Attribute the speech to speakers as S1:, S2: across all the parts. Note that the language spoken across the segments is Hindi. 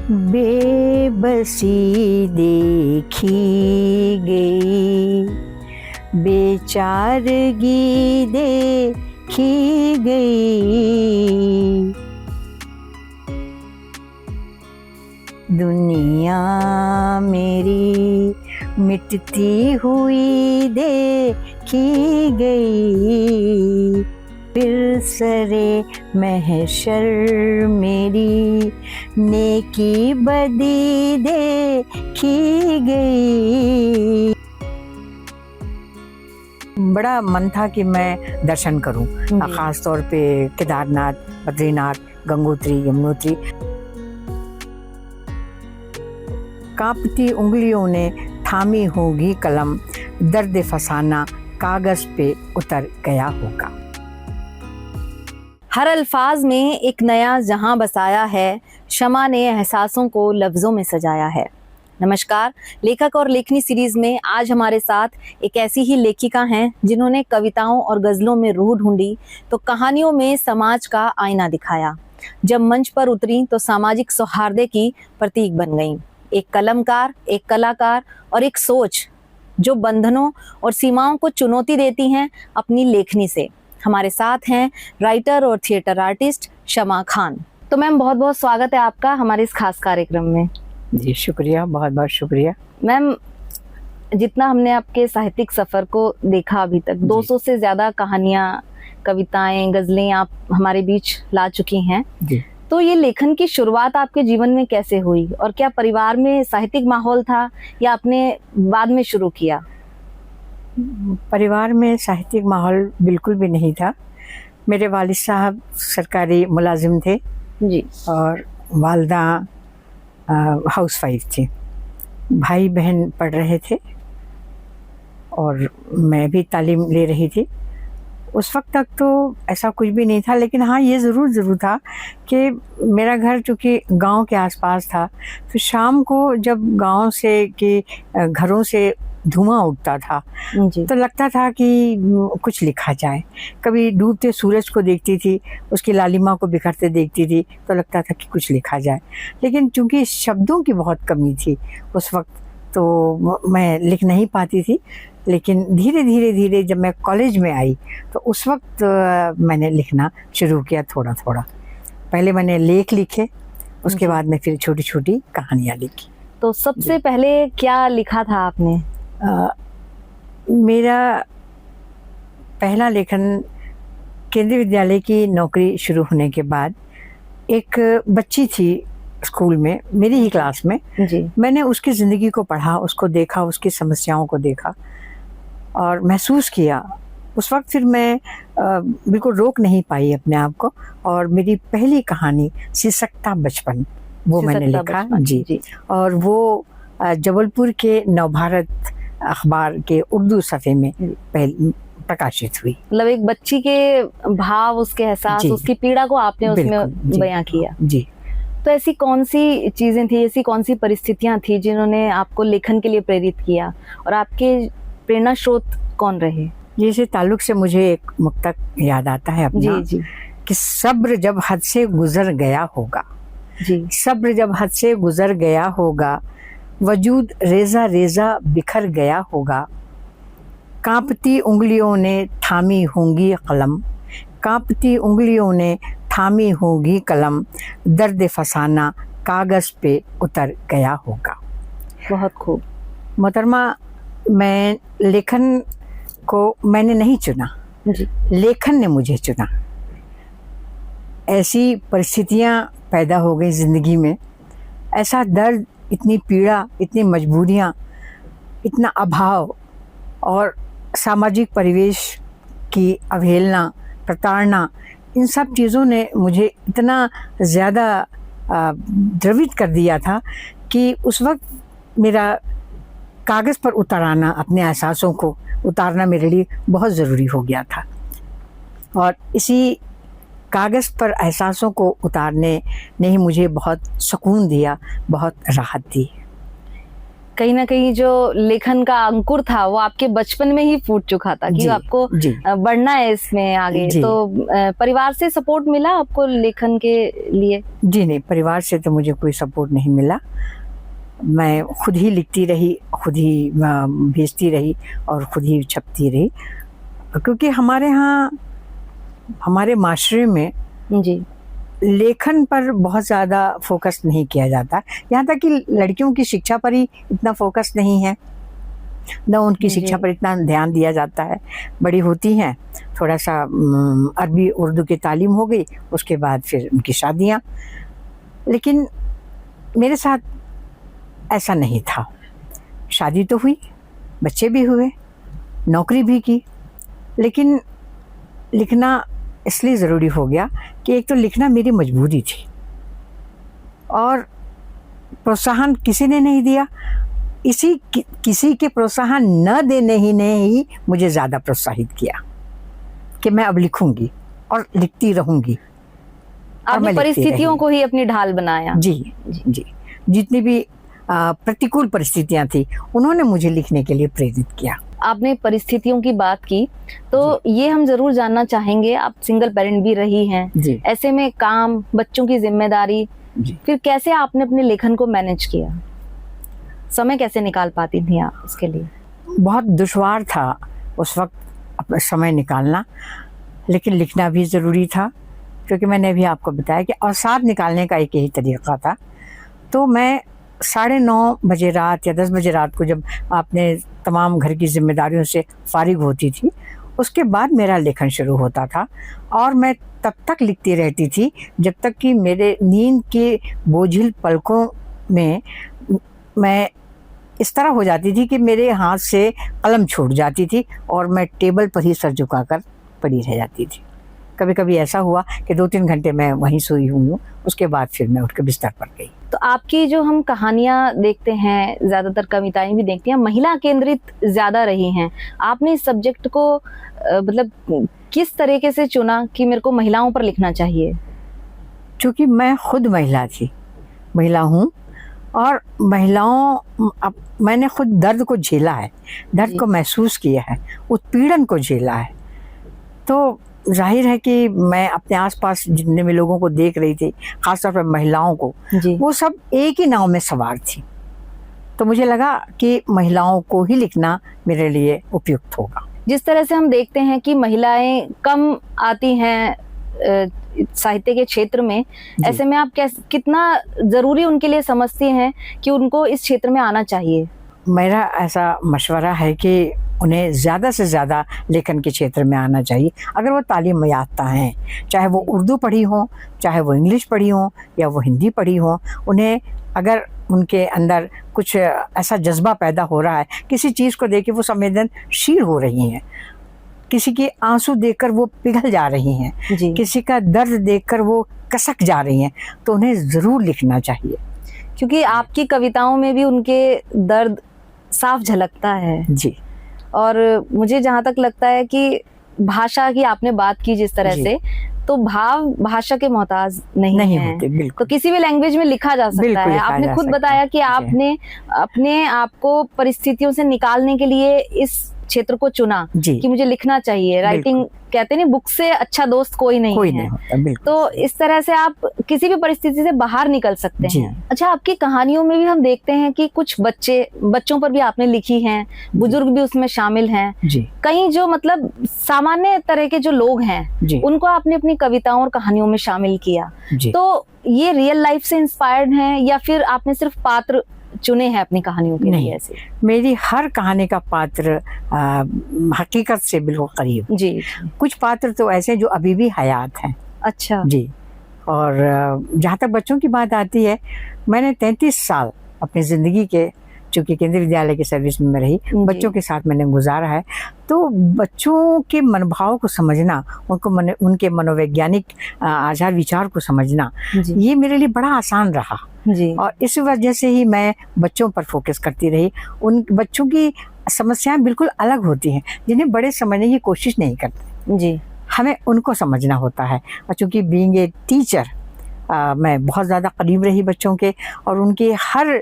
S1: बेबसी देखी गई, बेचारगी देखी गई। दुनिया मेरी मिटती हुई देखी गई, फिर सरे महशर मेरी नेकी बदी देखी गई। बड़ा मन था कि मैं दर्शन करूं, खास तौर पे केदारनाथ, बद्रीनाथ, गंगोत्री, यमुनोत्री। कांपती उंगलियों ने थामी होगी कलम, दर्द फसाना कागज पे उतर गया होगा।
S2: हर अल्फाज में एक नया जहां बसाया है, शमा ने एहसासों को लफ्जों में सजाया है। नमस्कार, लेखक और लेखनी सीरीज में आज हमारे साथ एक ऐसी ही लेखिका हैं जिन्होंने कविताओं और गजलों में रूह ढूंढी तो कहानियों में समाज का आईना दिखाया। जब मंच पर उतरी तो सामाजिक सौहार्द की प्रतीक बन गईं। एक कलमकार, एक कलाकार और एक सोच जो बंधनों और सीमाओं को चुनौती देती हैं अपनी लेखनी से। हमारे साथ हैं राइटर और थिएटर आर्टिस्ट शमा खान। तो मैम, बहुत बहुत स्वागत है आपका हमारे इस खास कार्यक्रम में।
S1: जी शुक्रिया, बहुत बहुत शुक्रिया।
S2: मैम, जितना हमने आपके साहित्यिक सफर को देखा अभी तक, 200 से ज्यादा कहानियां, कविताएं, गजलें आप हमारे बीच ला चुकी हैं।
S1: जी।
S2: तो ये लेखन की शुरुआत आपके जीवन में कैसे हुई और क्या परिवार में साहित्यिक माहौल था या आपने बाद में शुरू किया?
S1: परिवार में साहित्यिक माहौल बिल्कुल भी नहीं था। मेरे वालिद साहब सरकारी मुलाजिम थे
S2: जी, और
S1: वालदा हाउसवाइफ थी। भाई बहन पढ़ रहे थे और मैं भी तालीम ले रही थी। उस वक्त तक तो ऐसा कुछ भी नहीं था, लेकिन हाँ ये ज़रूर था कि मेरा घर चूँकि गांव के आसपास था, तो शाम को जब गांव से कि घरों से धुआं उठता था तो लगता था कि कुछ लिखा जाए। कभी डूबते सूरज को देखती थी, उसकी लालिमा को बिखरते देखती थी तो लगता था कि कुछ लिखा जाए, लेकिन चूँकि शब्दों की बहुत कमी थी उस वक्त तो मैं लिख नहीं पाती थी। लेकिन धीरे धीरे जब मैं कॉलेज में आई तो उस वक्त मैंने लिखना शुरू किया थोड़ा थोड़ा। पहले मैंने लेख लिखे, उसके बाद में फिर छोटी छोटी कहानियाँ लिखी।
S2: तो सबसे पहले क्या लिखा था आपने?
S1: मेरा पहला लेखन केंद्रीय विद्यालय की नौकरी शुरू होने के बाद, एक बच्ची थी स्कूल में मेरी ही क्लास में जी। मैंने उसकी ज़िंदगी को पढ़ा, उसको देखा, उसकी समस्याओं को देखा और महसूस किया। उस वक्त फिर मैं बिल्कुल रोक नहीं पाई अपने आप को और मेरी पहली कहानी सिसकता बचपन वो मैंने लिखा जी। और वो जबलपुर के नवभारत अखबार के उर्दू सफ़े में प्रकाशित हुई।
S2: मतलब एक बच्ची के भाव, उसके एहसास, उसकी पीड़ा को आपने उसमें बयां किया जी। तो ऐसी कौन सी चीजें थी, ऐसी कौन सी परिस्थितियां थी जिन्होंने आपको लेखन के लिए प्रेरित किया और आपके प्रेरणा स्रोत कौन रहे?
S1: जैसे ताल्लुक से मुझे एक मुक्तक याद आता है अपना जी। कि सब्र जब हद से गुजर गया होगा जी, सब्र जब हद से गुजर गया होगा, वजूद रेजा रेजा बिखर गया होगा, कांपती उंगलियों ने थामी होंगी कलम, कांपती उंगलियों ने थामी होगी कलम, दर्द फसाना कागज पे उतर गया होगा।
S2: बहुत खूब।
S1: मोहतरमा, मैं लेखन को मैंने नहीं चुना जी, लेखन ने मुझे चुना। ऐसी परिस्थितियां पैदा हो गई ज़िंदगी में, ऐसा दर्द, इतनी पीड़ा, इतनी मजबूरियां, इतना अभाव और सामाजिक परिवेश की अवहेलना, प्रताड़ना, इन सब चीज़ों ने मुझे इतना ज़्यादा द्रवित कर दिया था कि उस वक्त मेरा कागज़ पर उतारना, अपने एहसासों को उतारना मेरे लिए बहुत ज़रूरी हो गया था। और इसी कागज़ पर एहसासों को उतारने ने ही मुझे बहुत सुकून दिया, बहुत राहत दी।
S2: कहीं ना कहीं जो लेखन का अंकुर था वो आपके बचपन में ही फूट चुका था कि
S1: जी,
S2: आपको
S1: जी।
S2: बढ़ना है इसमें आगे।
S1: जी।
S2: तो परिवार से सपोर्ट मिला आपको लेखन के लिए?
S1: जी नहीं, परिवार से तो मुझे कोई सपोर्ट नहीं मिला। मैं खुद ही लिखती रही, खुद ही भेजती रही और खुद ही छपती रही, क्योंकि हमारे यहाँ हमारे माशरे में
S2: जी
S1: लेखन पर बहुत ज़्यादा फोकस नहीं किया जाता। यहाँ तक कि लड़कियों की शिक्षा पर ही इतना फोकस नहीं है, न उनकी
S2: जी।
S1: शिक्षा पर इतना ध्यान दिया जाता है। बड़ी होती हैं, थोड़ा सा अरबी उर्दू की तालीम हो गई, उसके बाद फिर उनकी शादियाँ। लेकिन मेरे साथ ऐसा नहीं था। शादी तो हुई, बच्चे भी हुए, नौकरी भी की, लेकिन लिखना इसलिए ज़रूरी हो गया कि एक तो लिखना मेरी मजबूरी थी और प्रोत्साहन किसी ने नहीं दिया। किसी के प्रोत्साहन न देने ही ने ही मुझे ज़्यादा प्रोत्साहित किया कि मैं अब लिखूंगी और लिखती रहूंगी।
S2: आपने परिस्थितियों को ही अपनी ढाल बनाया?
S1: जी जी, जितनी भी प्रतिकूल परिस्थितियां थी उन्होंने मुझे लिखने के लिए प्रेरित किया।
S2: आपने परिस्थितियों की बात की तो ये हम जरूर जानना चाहेंगे, आप सिंगल पेरेंट भी रही हैं
S1: जी।
S2: ऐसे में काम, बच्चों की जिम्मेदारी, फिर कैसे आपने अपने लेखन को मैनेज किया? समय कैसे निकाल पाती थी आप उसके लिए?
S1: बहुत दुश्वार था उस वक्त अपना समय निकालना, लेकिन लिखना भी ज़रूरी था, क्योंकि मैंने अभी आपको बताया कि अवसाद निकालने का एक यही तरीक़ा था। तो मैं 9:30 बजे रात या 10 बजे रात को जब आपने तमाम घर की जिम्मेदारियों से फारिग होती थी, उसके बाद मेरा लेखन शुरू होता था और मैं तब तक लिखती रहती थी जब तक कि मेरे नींद के बोझिल पलकों में मैं इस तरह हो जाती थी कि मेरे हाथ से कलम छूट जाती थी और मैं टेबल पर ही सर झुकाकर पड़ी रह जाती थी। कभी कभी ऐसा हुआ कि 2-3 घंटे मैं वहीं सोई हुई हूँ, उसके बाद फिर मैं उठकर बिस्तर पर गई।
S2: तो आपकी जो हम कहानियां देखते हैं, ज़्यादातर कविताएं भी देखते हैं, महिला केंद्रित ज़्यादा रही हैं। आपने इस सब्जेक्ट को मतलब किस तरीके से चुना कि मेरे को महिलाओं पर लिखना चाहिए?
S1: क्योंकि मैं खुद महिला थी, महिला हूँ और मैंने खुद दर्द को झेला है, दर्द को महसूस किया है, उत्पीड़न को झेला है। तो जाहिर है कि मैं अपने आसपास जितने भी लोगों को देख रही थी, खासतौर पर महिलाओं को, वो सब एक ही नाव में सवार थी। तो मुझे लगा कि महिलाओं को ही लिखना मेरे लिए उपयुक्त होगा।
S2: जिस तरह से हम देखते हैं कि महिलाएं कम आती हैं साहित्य के क्षेत्र में, ऐसे में आप कितना जरूरी उनके लिए समझती हैं कि उनको इस क्षेत्र में आना चाहिए?
S1: मेरा ऐसा मशवरा है कि उन्हें ज़्यादा से ज़्यादा लेखन के क्षेत्र में आना चाहिए। अगर वो तालीम याफ्ता हैं, चाहे वो उर्दू पढ़ी हो, चाहे वो इंग्लिश पढ़ी हो या वो हिंदी पढ़ी हो, उन्हें अगर उनके अंदर कुछ ऐसा जज्बा पैदा हो रहा है, किसी चीज़ को देख के वो संवेदनशील हो रही हैं, किसी के आंसू देखकर वो पिघल जा रही हैं, किसी का दर्द देखकर वो कसक जा रही हैं, तो उन्हें ज़रूर लिखना चाहिए।
S2: क्योंकि आपकी कविताओं में भी उनके दर्द साफ झलकता है।
S1: जी।
S2: और मुझे जहाँ तक लगता है कि भाषा की आपने बात की जिस तरह से, तो भाव भाषा के मोहताज नहीं है।
S1: होते,
S2: तो किसी भी लैंग्वेज में लिखा जा सकता है। आपने खुद बताया कि आपने अपने आप को परिस्थितियों से निकालने के लिए इस क्षेत्र को चुना कि मुझे लिखना चाहिए। राइटिंग कहते नहीं, बुक से अच्छा दोस्त कोई नहीं है। तो इस तरह से आप किसी भी परिस्थिति से बाहर निकल सकते हैं। अच्छा, आपकी कहानियों में भी हम देखते हैं कि कुछ बच्चों पर भी आपने लिखी हैं, बुजुर्ग भी उसमें शामिल हैं, कई जो मतलब सामान्य तरह के जो लोग हैं उनको आपने अपनी कविताओं और कहानियों में शामिल किया। तो ये रियल लाइफ से इंस्पायर्ड हैं या फिर आपने सिर्फ पात्र चुने हैं अपनी कहानियों के लिए? ऐसे
S1: मेरी हर कहानी का पात्र हकीकत से बिल्कुल करीब।
S2: जी।
S1: कुछ पात्र तो ऐसे जो अभी भी हयात हैं।
S2: अच्छा
S1: जी। और जहाँ तक बच्चों की बात आती है, मैंने 33 साल अपनी ज़िंदगी के, चूँकि केंद्रीय विद्यालय की सर्विस में रही, बच्चों के साथ मैंने गुजारा है। तो बच्चों के मनोभाव को समझना, उनके मनोवैज्ञानिक आचार विचार को समझना, ये मेरे लिए बड़ा आसान रहा। और इस वजह से ही मैं बच्चों पर फोकस करती रही। उन बच्चों की समस्याएं बिल्कुल अलग होती हैं, जिन्हें बड़े समझने की कोशिश नहीं करते। हमें उनको समझना होता है। और चूँकि बीइंग ए टीचर, मैं बहुत ज़्यादा करीब रही बच्चों के, और उनकी हर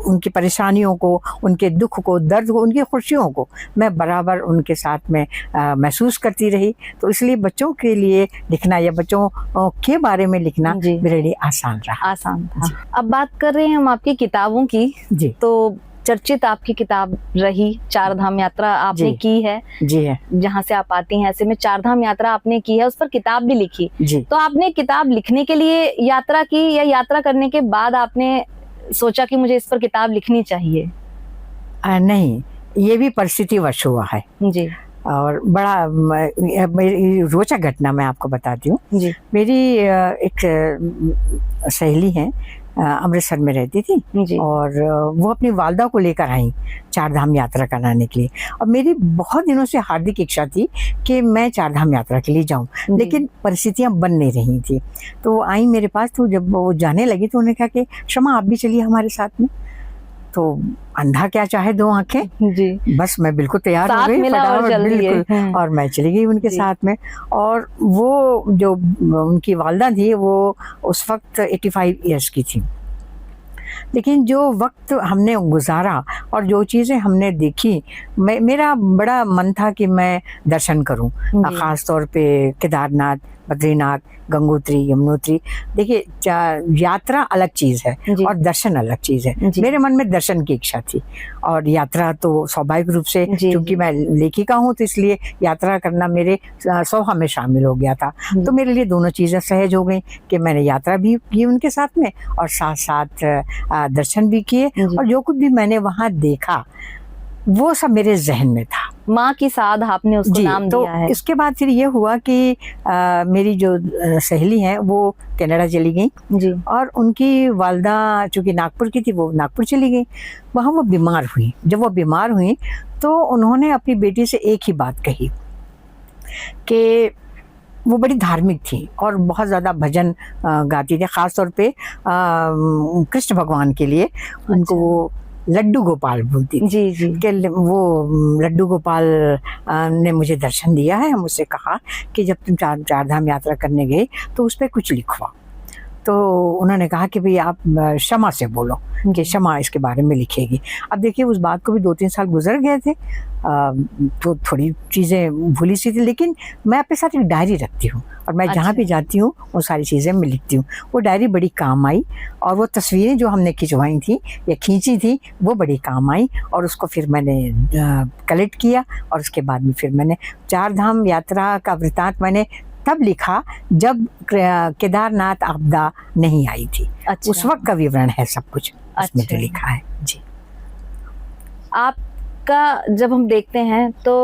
S1: उनकी परेशानियों को, उनके दुख को, दर्द को, उनकी खुशियों को मैं बराबर उनके साथ में महसूस करती रही। तो इसलिए बच्चों के लिए लिखना या बच्चों के बारे में लिखना
S2: जी।
S1: मेरे लिए आसान रहा।
S2: आसान था। अब बात कर रहे हैं हम आपकी किताबों की,
S1: जी
S2: तो चर्चित आपकी किताब रही चार धाम यात्रा आपने
S1: जी।
S2: की है,
S1: जी है
S2: जहाँ से आप आती हैं। ऐसे में चार धाम यात्रा आपने की है, उस पर किताब भी लिखी।
S1: जी।
S2: तो आपने किताब लिखने के लिए यात्रा की या यात्रा करने के बाद आपने सोचा कि मुझे इस पर किताब लिखनी चाहिए?
S1: नहीं, ये भी परिस्थितिवश हुआ है,
S2: जी
S1: और बड़ा मेरी रोचक घटना मैं आपको बताती हूँ।
S2: जी
S1: मेरी एक सहेली है, अमृतसर में रहती थी,
S2: जी
S1: और वो अपनी वालदा को लेकर आई चार धाम यात्रा कराने के लिए। और मेरी बहुत दिनों से हार्दिक इच्छा थी कि मैं चार धाम यात्रा के लिए जाऊं, लेकिन परिस्थितियां बन नहीं रही थी। तो वो आई मेरे पास, तो जब वो जाने लगी तो उन्होंने कहा कि शमा आप भी चलिए हमारे साथ में। तो अंधा क्या चाहे दो आंखें,
S2: जी।
S1: बस मैं बिल्कुल तैयार हो
S2: साथ
S1: गई,
S2: मिला और
S1: फटाफट
S2: चल दिए।
S1: बिल्कुल, और मैं चली गई उनके
S2: जी।
S1: साथ में। और वो जो उनकी वालदा थी वो उस वक्त 85 ईयर्स की थी, लेकिन जो वक्त हमने गुजारा और जो चीज़ें हमने देखी, मेरा बड़ा मन था कि मैं दर्शन करूं,
S2: जी।
S1: ख़ास तौर पे केदारनाथ, बद्रीनाथ, गंगोत्री, यमुनोत्री। देखिए यात्रा अलग चीज़ है
S2: जी।
S1: और दर्शन अलग चीज़ है।
S2: जी।
S1: मेरे मन में दर्शन की इच्छा थी, और यात्रा तो स्वाभाविक रूप से,
S2: जी,
S1: क्योंकि
S2: जी।
S1: मैं लेखिका हूँ तो इसलिए यात्रा करना मेरे स्वभाव में शामिल हो गया था।
S2: जी।
S1: तो मेरे लिए दोनों चीज़ें सहज हो गई कि मैंने यात्रा भी की उनके साथ में, और साथ साथ दर्शन भी किए,
S2: जी।
S1: और जो कुछ भी मैंने वहाँ देखा वो सब मेरे जहन में था।
S2: माँ की साध आपने उसको
S1: जी,
S2: नाम
S1: तो
S2: दिया है।
S1: इसके बाद फिर ये हुआ कि मेरी जो सहेली हैं वो कनाडा चली गई,
S2: जी
S1: और उनकी वालदा चूँकि नागपुर की थी, वो नागपुर चली गई। वहाँ वो बीमार हुई। जब वो बीमार हुई तो उन्होंने अपनी बेटी से एक ही बात कही कि वो बड़ी धार्मिक थी और बहुत ज़्यादा भजन गाती थी, ख़ास तौर पे कृष्ण भगवान के लिए उनको वो लड्डू गोपाल बोलती थी।
S2: जी जी
S1: कि वो लड्डू गोपाल ने मुझे दर्शन दिया है, मुझसे कहा कि जब तुम चार धाम यात्रा करने गए तो उस पर कुछ लिखवाओ। तो उन्होंने कहा कि भाई आप शमा से बोलो कि शमा इसके बारे में लिखेगी। अब देखिए उस बात को भी 2-3 साल गुजर गए थे, तो थोड़ी चीज़ें भूली सी थी, लेकिन मैं अपने साथ एक डायरी रखती हूँ, और मैं जहाँ भी जाती हूँ वो सारी चीज़ें मैं लिखती हूँ। वो डायरी बड़ी काम आई, और वो तस्वीरें जो हमने खिंचवाई थी या खींची थी वो बड़ी काम आई, और उसको फिर मैंने कलेक्ट किया, और उसके बाद में फिर मैंने चार धाम यात्रा का वृतांत मैंने तब लिखा जब केदारनाथ आपदा नहीं आई थी।
S2: अच्छा।
S1: उस वक्त का विवरण है सब कुछ उसमें
S2: अच्छा।
S1: तो लिखा है। जी।
S2: आपका जब हम देखते हैं तो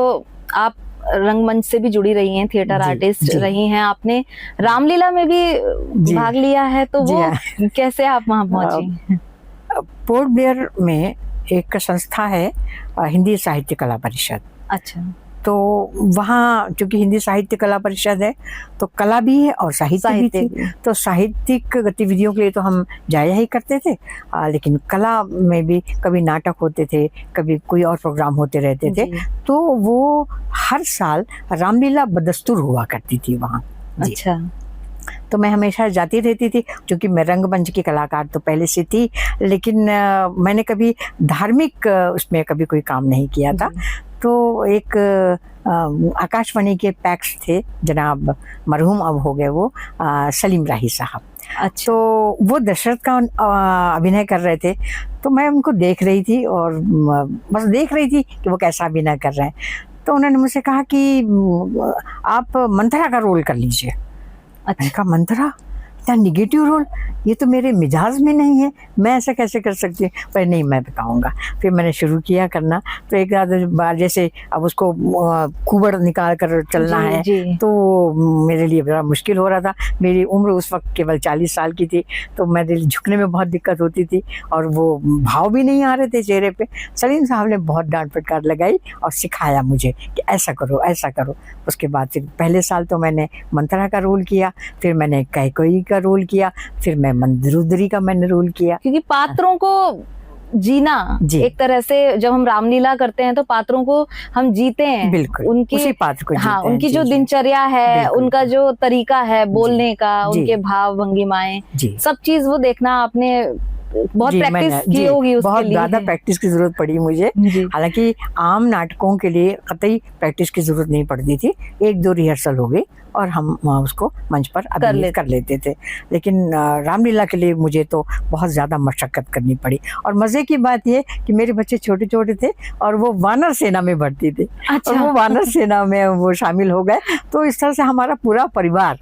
S2: आप रंगमंच से भी जुड़ी रही हैं, थिएटर
S1: जी,
S2: आर्टिस्ट
S1: जी।
S2: रही हैं, आपने रामलीला में भी
S1: जी।
S2: भाग लिया है, तो
S1: जी
S2: वो
S1: हाँ।
S2: कैसे आप वहां पहुंची?
S1: पोर्ट ब्लेयर में एक संस्था है, हिंदी साहित्य कला परिषद।
S2: अच्छा।
S1: तो वहाँ चूंकि हिंदी साहित्य कला परिषद है तो कला भी है और साहित्य भी
S2: साहित्य
S1: थी।
S2: भी।
S1: तो साहित्यिक गतिविधियों के लिए तो हम जाया ही करते थे, लेकिन कला में भी कभी नाटक होते थे, कभी कोई और प्रोग्राम होते रहते थे।
S2: जी।
S1: तो वो हर साल रामलीला बदस्तूर हुआ करती थी वहाँ। जी।
S2: अच्छा।
S1: तो मैं हमेशा जाती रहती थी, क्योंकि मैं रंगमंच की कलाकार तो पहले से थी, लेकिन मैंने कभी धार्मिक उसमें कभी कोई काम नहीं किया था। तो एक आकाशवाणी के पैक्स थे, जनाब मरहूम अब हो गए वो, सलीम राही साहब।
S2: अच्छा।
S1: तो वो दशरथ का अभिनय कर रहे थे, तो मैं उनको देख रही थी और बस देख रही थी कि वो कैसा अभिनय कर रहे हैं। तो उन्होंने मुझसे कहा कि आप मंथरा का रोल कर लीजिए। मैंने कहा मंथरा, इतना निगेटिव रोल, ये तो मेरे मिजाज में नहीं है, मैं ऐसा कैसे कर सकती हूँ? पर नहीं, मैं बताऊंगा। फिर मैंने शुरू किया करना। तो एक बार जैसे अब उसको कुबड़ निकाल कर चलना
S2: जी,
S1: है,
S2: जी।
S1: तो मेरे लिए बड़ा मुश्किल हो रहा था। मेरी उम्र उस वक्त केवल 40 साल की थी, तो मेरे झुकने में बहुत दिक्कत होती थी और वो भाव भी नहीं आ रहे थे चेहरे पे। सलीम साहब ने बहुत डांट फटकार लगाई और सिखाया मुझे कि ऐसा करो, ऐसा करो। उसके बाद फिर पहले साल तो मैंने मंथरा का रोल किया, फिर मैंने कैकेयी का रोल किया, फिर मैं मंदोदरी का मैंने रोल किया।
S2: क्योंकि पात्रों को जीना,
S1: जी।
S2: एक तरह से जब हम रामलीला करते हैं तो पात्रों को हम जीते हैं,
S1: बिल्कुल
S2: उनकी
S1: उसी पात्र को
S2: हाँ,
S1: जीते हैं।
S2: उनकी
S1: जी,
S2: जो
S1: जी।
S2: दिनचर्या है,
S1: बिल्कुल,
S2: उनका जो तरीका है बोलने का,
S1: जी।
S2: उनके भाव भंगिमाएं,
S1: जी
S2: सब चीज वो देखना आपने बहुत
S1: जी,
S2: प्रैक्टिस की
S1: जी,
S2: होगी उसके
S1: बहुत
S2: लिए।
S1: ज़्यादा प्रैक्टिस की ज़रूरत पड़ी मुझे।
S2: जी।
S1: हालाँकि आम नाटकों के लिए कतई प्रैक्टिस की ज़रूरत नहीं पड़ती थी। 1-2 रिहर्सल हो गई और हम उसको मंच पर अभिनीत कर लेते थे। लेकिन रामलीला के लिए मुझे तो बहुत ज़्यादा मशक्कत करनी पड़ी। और मज़े की बात ये कि मेरे बच्चे छोटे-छोटे थे और वो वानर सेना में भर्ती थे।
S2: अच्छा।
S1: और वो वानर सेना में वो शामिल हो गए। तो इस तरह से हमारा पूरा परिवार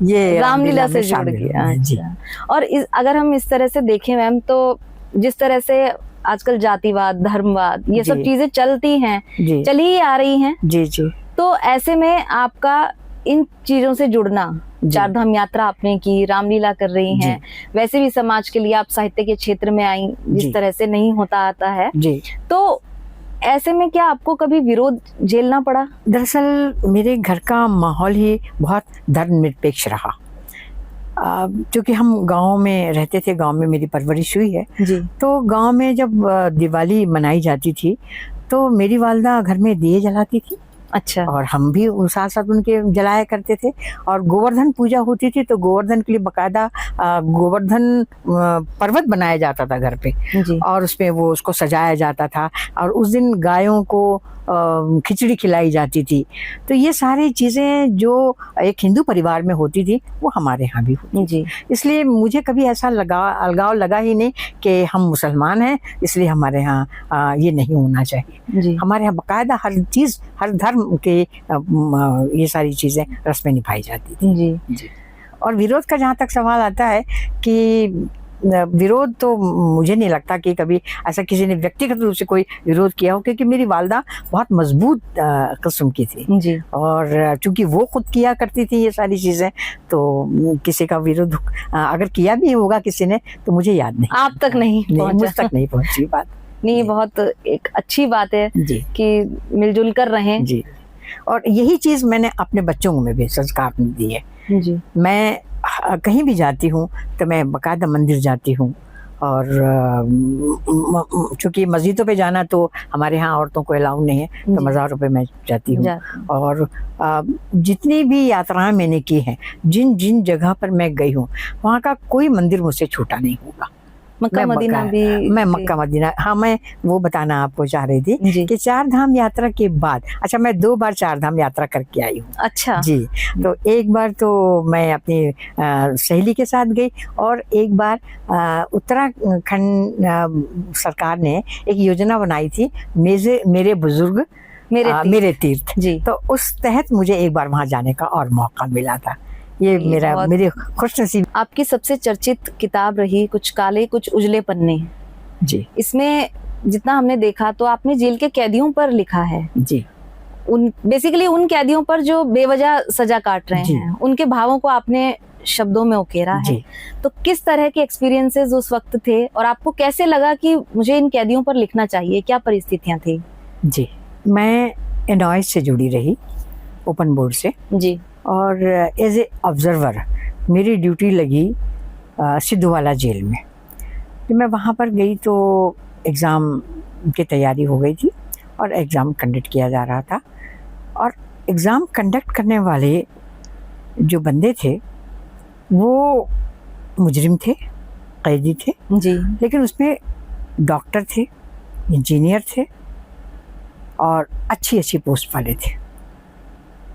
S1: ये
S2: रामलीला से
S1: में
S2: जुड़
S1: शामिल
S2: गया।
S1: हुआ। जी।
S2: अच्छा। और अगर हम इस तरह से देखें मैम, तो जिस तरह से आजकल जातिवाद, धर्मवाद, ये सब
S1: जी।
S2: चीजें चलती हैं,
S1: जी।
S2: चली ही आ रही हैं,
S1: जी, जी।
S2: तो ऐसे में आपका इन चीजों से जुड़ना,
S1: जी।
S2: चारधाम यात्रा आपने की, रामलीला कर रही हैं, वैसे भी समाज के लिए आप साहित्य के क्षेत्र में आई,
S1: जी।
S2: जिस तरह से नहीं होता आता है,
S1: जी।
S2: तो ऐसे में क्या आपको कभी विरोध झेलना पड़ा?
S1: दरअसल मेरे घर का माहौल ही बहुत धर्मनिरपेक्ष रहा। क्योंकि हम गांव में रहते थे, गांव में मेरी परवरिश हुई है।
S2: जी।
S1: तो गांव में जब दिवाली मनाई जाती थी तो मेरी वालदा घर में दिए जलाती थी।
S2: अच्छा।
S1: और हम भी साथ साथ उनके जलाया करते थे। और गोवर्धन पूजा होती थी तो गोवर्धन के लिए बकायदा गोवर्धन पर्वत बनाया जाता था घर पे।
S2: जी।
S1: और उसमें वो उसको सजाया जाता था और उस दिन गायों को खिचड़ी खिलाई जाती थी। तो ये सारी चीज़ें जो एक हिंदू परिवार में होती थी वो हमारे यहाँ भी होती
S2: जी।
S1: इसलिए मुझे कभी ऐसा अलगाव लगा ही नहीं कि हम मुसलमान हैं इसलिए हमारे यहाँ ये नहीं होना चाहिए।
S2: जी।
S1: हमारे यहाँ बाकायदा हर चीज़, हर धर्म के ये सारी चीज़ें रस्में निभाई जाती थी।
S2: जी।
S1: और विरोध का जहाँ तक सवाल आता है कि विरोध तो मुझे नहीं लगता कि कभी ऐसा किसी ने व्यक्तिगत रूप से कोई विरोध किया हो, क्योंकि मेरी वालदा बहुत मजबूत किस्म की थी।
S2: जी।
S1: और चूंकि वो खुद किया करती थी ये सारी चीज़ें, तो किसी का विरोध अगर किया भी होगा किसी ने तो मुझे याद नहीं,
S2: आप तक नहीं पहुंचा।
S1: मुझ तक नहीं पहुंची बात।
S2: नहीं, बहुत एक अच्छी बात है
S1: जी
S2: कि मिलजुल कर रहें।
S1: जी। और यही चीज़ मैंने अपने बच्चों में भी संस्कार में दी है।
S2: जी।
S1: मैं कहीं भी जाती हूँ तो मैं बाकायदा मंदिर जाती हूँ। और चूँकि मस्जिदों पे जाना तो हमारे यहाँ औरतों को अलाउ नहीं है, तो मज़ारों पे मैं जाती हूँ। और जितनी भी यात्राएं मैंने की हैं, जिन जिन जगह पर मैं गई हूँ, वहाँ का कोई मंदिर मुझसे छूटा नहीं होगा।
S2: मक्का मदीना भी?
S1: मैं मक्का मदीना, हाँ, मैं वो बताना आपको चाह रही थी कि चार धाम यात्रा के बाद, अच्छा, मैं 2 बार चार धाम यात्रा करके आई हूँ।
S2: अच्छा
S1: जी। तो एक बार तो मैं अपनी सहेली के साथ गई और एक बार उत्तराखंड सरकार ने एक योजना बनाई थी, मेरे बुजुर्ग मेरे तीर्थ।
S2: जी।
S1: तो उस तहत मुझे एक बार वहाँ जाने का और मौका मिला था। ये मेरी खुशनसीब।
S2: आपकी सबसे चर्चित किताब रही कुछ काले कुछ उजले पन्ने।
S1: जी।
S2: इसमें जितना हमने देखा तो आपने जेल के कैदियों पर लिखा है।
S1: जी।
S2: बेसिकली उन कैदियों पर जो बेवजह सजा काट रहे हैं, उनके भावों को आपने शब्दों में उकेरा है। तो किस तरह के एक्सपीरियंसेस उस वक्त थे और आपको कैसे लगा कि मुझे इन कैदियों पर लिखना चाहिए, क्या परिस्थितियां थी?
S1: जी, मैं एनॉइस से जुड़ी रही, ओपन बोर्ड से।
S2: जी।
S1: और एज ए ऑब्जर्वर मेरी ड्यूटी लगी सिद्धूवाला जेल में। जब मैं वहाँ पर गई तो एग्ज़ाम की तैयारी हो गई थी और एग्ज़ाम कंडक्ट किया जा रहा था। और एग्ज़ाम कंडक्ट करने वाले जो बंदे थे वो मुजरिम थे, कैदी थे।
S2: जी।
S1: लेकिन उसमें डॉक्टर थे, इंजीनियर थे और अच्छी अच्छी पोस्ट वाले थे।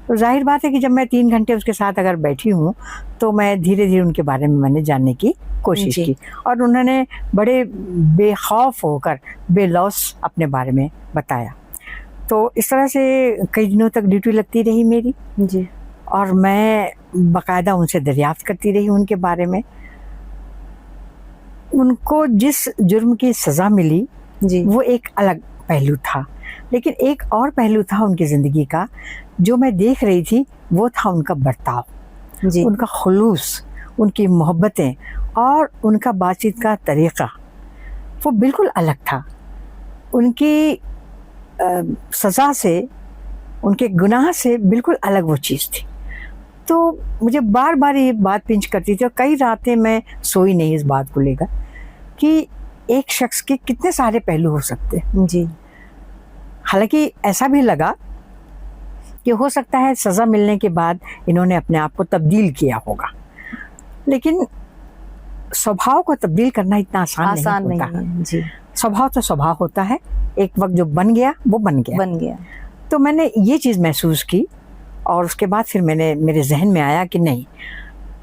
S1: तो जाहिर बात है कि जब मैं 3 घंटे उसके साथ अगर बैठी हूँ तो मैं धीरे धीरे उनके बारे में मैंने जानने की कोशिश की। और उन्होंने बड़े बेखौफ होकर बेलौस अपने बारे में बताया। तो इस तरह से कई दिनों तक ड्यूटी लगती रही मेरी।
S2: जी।
S1: और मैं बाकायदा उनसे दरियाफ्त करती रही उनके बारे में। उनको जिस जुर्म की सज़ा मिली वो एक अलग पहलू था, लेकिन एक और पहलू था उनकी ज़िंदगी का जो मैं देख रही थी, वो था उनका बर्ताव, उनका खुलूस, उनकी मोहब्बतें और उनका बातचीत का तरीक़ा, वो बिल्कुल अलग था। उनकी सज़ा से, उनके गुनाह से बिल्कुल अलग वो चीज़ थी। तो मुझे बार बार ये बात पिंच करती थी और कई रातें मैं सोई नहीं इस बात को लेकर कि एक शख्स के कितने सारे पहलू हो सकते हैं।
S2: जी
S1: हालांकि ऐसा भी लगा कि हो सकता है सज़ा मिलने के बाद इन्होंने अपने आप को तब्दील किया होगा, लेकिन स्वभाव को तब्दील करना इतना आसान नहीं होता।
S2: है। जी
S1: स्वभाव तो स्वभाव होता है, एक वक्त जो बन गया वो बन गया। तो मैंने ये चीज़ महसूस की और उसके बाद फिर मेरे जहन में आया कि नहीं,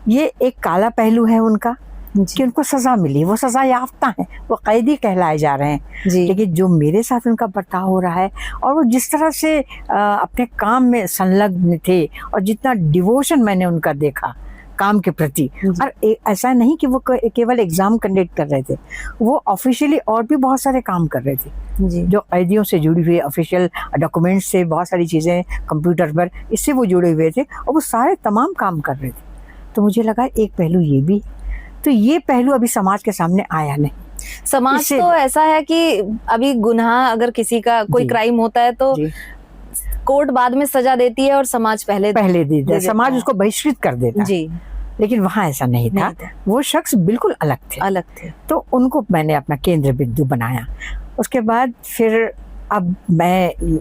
S1: ये एक काला पहलू है उनका कि उनको सज़ा मिली, वो सज़ा याफ्ता है, वो कैदी कहलाए जा रहे हैं।
S2: जी
S1: लेकिन जो मेरे साथ उनका बर्ताव हो रहा है और वो जिस तरह से अपने काम में संलग्न थे और जितना डिवोशन मैंने उनका देखा काम के प्रति, और ऐसा नहीं कि वो केवल एग्ज़ाम कंडक्ट कर रहे थे, वो ऑफिशियली और भी बहुत सारे काम कर रहे थे
S2: जी
S1: जो कैदियों से जुड़ी हुई ऑफिशियल डॉक्यूमेंट्स से, बहुत सारी चीज़ें कंप्यूटर पर इससे वो जुड़े हुए थे और वो सारे तमाम काम कर रहे थे। तो मुझे लगा एक पहलू ये भी, तो ये पहलू अभी समाज के सामने आया नहीं।
S2: समाज तो ऐसा है कि अभी गुनाह अगर किसी का कोई क्राइम होता है तो कोर्ट बाद में सजा देती है और समाज पहले
S1: देता है, समाज उसको बहिष्कृत कर देता है। जी लेकिन वहाँ ऐसा नहीं था। वो शख्स बिल्कुल अलग थे। तो उनको मैंने अपना केंद्र बिंदु बनाया। उसके बाद फिर अब मैं,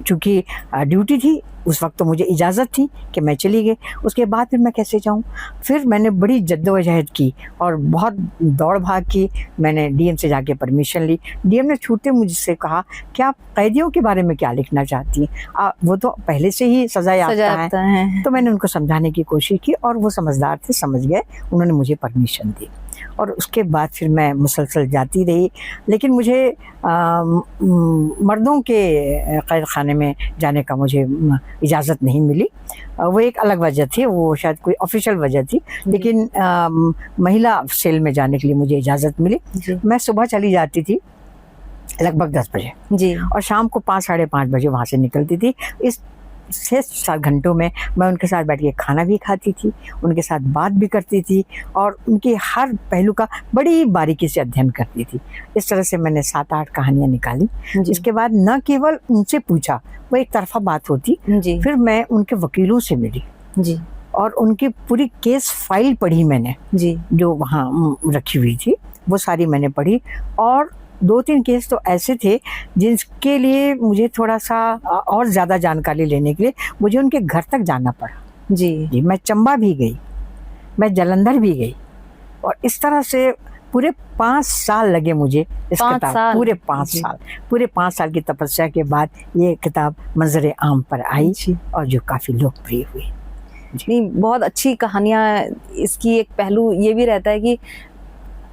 S1: चूंकि ड्यूटी थी उस वक्त, तो मुझे इजाज़त थी कि मैं चली गई। उसके बाद फिर मैं कैसे जाऊं? फिर मैंने बड़ी जद्दोजहद की और बहुत दौड़ भाग की। मैंने डीएम से जाके परमिशन ली। डीएम ने छूटते मुझसे कहा कि आप कैदियों के बारे में क्या लिखना चाहती हैं? वो तो पहले से ही सजा याफ्ता है। तो मैंने उनको समझाने की कोशिश की और वो समझदार थे, समझ गए, उन्होंने मुझे परमिशन दी। और उसके बाद फिर मैं मुसलसल जाती रही। लेकिन मुझे मर्दों के कैद खाने में जाने का मुझे इजाज़त नहीं मिली। वो एक अलग वजह थी, वो शायद कोई ऑफिशियल वजह थी, लेकिन महिला सेल में जाने के लिए मुझे इजाज़त मिली। मैं सुबह चली जाती थी लगभग 10 बजे जी, और शाम को 5 साढ़े 5 बजे वहाँ से निकलती थी। इस 6-7 घंटों में मैं उनके साथ बैठ के खाना भी खाती थी, उनके साथ बात भी करती थी और उनके हर पहलू का बड़ी बारीकी से अध्ययन करती थी। इस तरह से मैंने 7-8 कहानियाँ निकाली। इसके बाद न केवल उनसे पूछा, वो एक तरफा बात होती, फिर मैं उनके वकीलों से मिली जी, और उनकी पूरी केस फाइल पढ़ी मैंने जी, जो वहाँ रखी हुई थी, वो सारी मैंने पढ़ी। और 2-3 केस तो ऐसे थे जिनके लिए मुझे थोड़ा सा और ज़्यादा जानकारी लेने के लिए मुझे उनके घर तक जाना पड़ा जी। मैं चंबा भी गई, मैं जालंधर भी गई, और इस तरह से पूरे 5 साल लगे मुझे इस किताब, पूरे 5 साल की तपस्या के बाद ये किताब मंजर आम पर आई और जो काफ़ी लोकप्रिय हुई।
S2: नहीं, बहुत अच्छी कहानियाँ। इसकी एक पहलू ये भी रहता है कि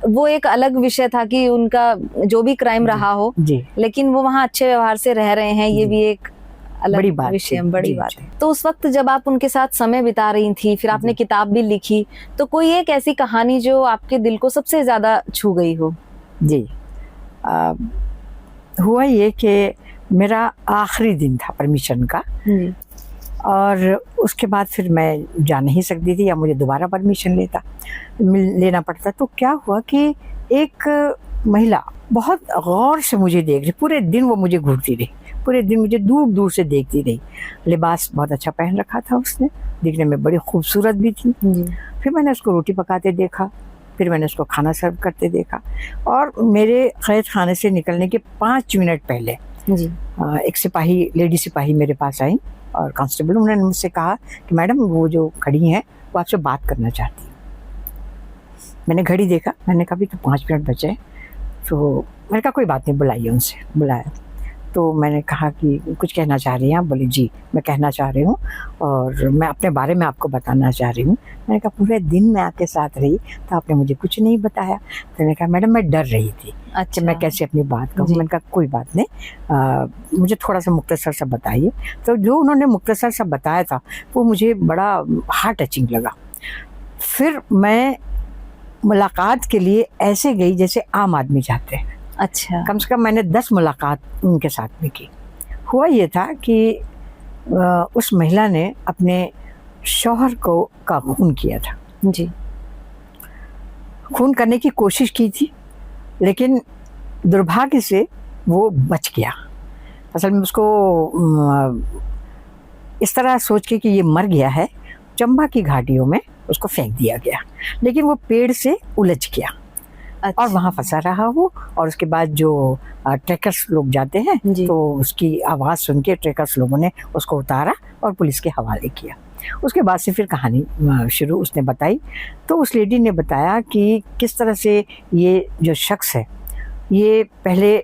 S2: वो एक अलग विषय था कि उनका जो भी क्राइम रहा हो जी, लेकिन वो वहाँ अच्छे व्यवहार से रह रहे हैं, ये भी एक अलग बड़ी बात है। तो उस वक्त जब आप उनके साथ समय बिता रही थी, फिर आपने किताब भी लिखी, तो कोई एक ऐसी कहानी जो आपके दिल को सबसे ज्यादा छू गई हो? जी,
S1: हुआ ये कि मेरा आखिरी दिन था परमिशन का, और उसके बाद फिर मैं जा नहीं सकती थी या मुझे दोबारा परमिशन लेना पड़ता। तो क्या हुआ कि एक महिला बहुत गौर से मुझे देख रही, पूरे दिन वो मुझे घूरती रही, पूरे दिन मुझे दूर दूर से देखती रही। लिबास बहुत अच्छा पहन रखा था उसने, दिखने में बड़ी खूबसूरत भी थी। फिर मैंने उसको रोटी पकाते देखा, फिर मैंने उसको खाना सर्व करते देखा, और मेरे कैद खाने से निकलने के 5 मिनट पहले एक सिपाही, लेडी सिपाही मेरे पास आई और कांस्टेबल, उन्होंने मुझसे कहा कि मैडम वो जो खड़ी हैं वो आपसे बात करना चाहती है। मैंने घड़ी देखा, मैंने कहा भी तो 5 मिनट बचे, तो मैंने कहा कोई बात नहीं, बुलाइए उनसे। बुलाया तो मैंने कहा कि कुछ कहना चाह रही हैं आप? बोली जी मैं कहना चाह रही हूँ और मैं अपने बारे में आपको बताना चाह रही हूँ। मैंने कहा पूरे दिन मैं आपके साथ रही तो आपने मुझे कुछ नहीं बताया। तो मैंने कहा मैडम मैं डर रही थी, अच्छा मैं कैसे अपनी बात कहूँ। मैंने कहा कोई बात नहीं, मुझे थोड़ा सा मुख्तसर सा बताइए। तो जो उन्होंने मुख्तसर सा बताया था वो मुझे बड़ा हार्ट टचिंग लगा। फिर मैं मुलाकात के लिए ऐसे गई जैसे आम आदमी जाते हैं।
S2: अच्छा,
S1: कम से कम मैंने 10 मुलाकात उनके साथ में की। हुआ ये था कि उस महिला ने अपने शौहर का खून किया था
S2: जी,
S1: खून करने की कोशिश की थी, लेकिन दुर्भाग्य से वो बच गया। असल में उसको इस तरह सोच के कि ये मर गया है, चंबा की घाटियों में उसको फेंक दिया गया, लेकिन वो पेड़ से उलझ गया
S2: अच्छा।
S1: और वहाँ फंसा रहा वो। और उसके बाद जो ट्रैकर्स लोग जाते हैं
S2: जी।
S1: तो उसकी आवाज़ सुन के ट्रैकर्स लोगों ने उसको उतारा और पुलिस के हवाले किया। उसके बाद से फिर कहानी शुरू उसने बताई। तो उस लेडी ने बताया कि किस तरह से ये जो शख्स है ये पहले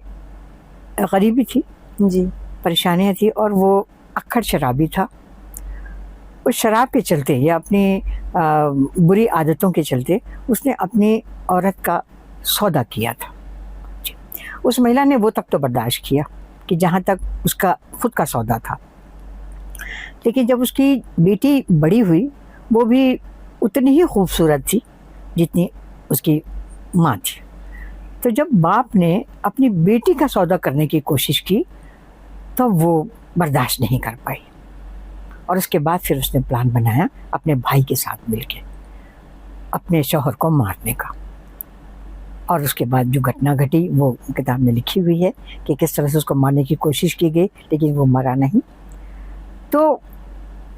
S1: गरीबी थी,
S2: जी।
S1: परेशानियाँ थी, और वो अक्खड़ शराबी था। उस शराब के चलते या अपनी बुरी आदतों के चलते उसने अपनी औरत का सौदा किया था। जी। उस महिला ने वो तक तो बर्दाश्त किया कि जहाँ तक उसका खुद का सौदा था, लेकिन जब उसकी बेटी बड़ी हुई वो भी उतनी ही खूबसूरत थी जितनी उसकी माँ थी। तो जब बाप ने अपनी बेटी का सौदा करने की कोशिश की तो वो बर्दाश्त नहीं कर पाई, और उसके बाद फिर उसने प्लान बनाया अपने भाई के साथ मिलके अपने शौहर को मारने का। और उसके बाद जो घटना घटी वो किताब में लिखी हुई है कि किस तरह से उसको मारने की कोशिश की गई, लेकिन वो मरा नहीं। तो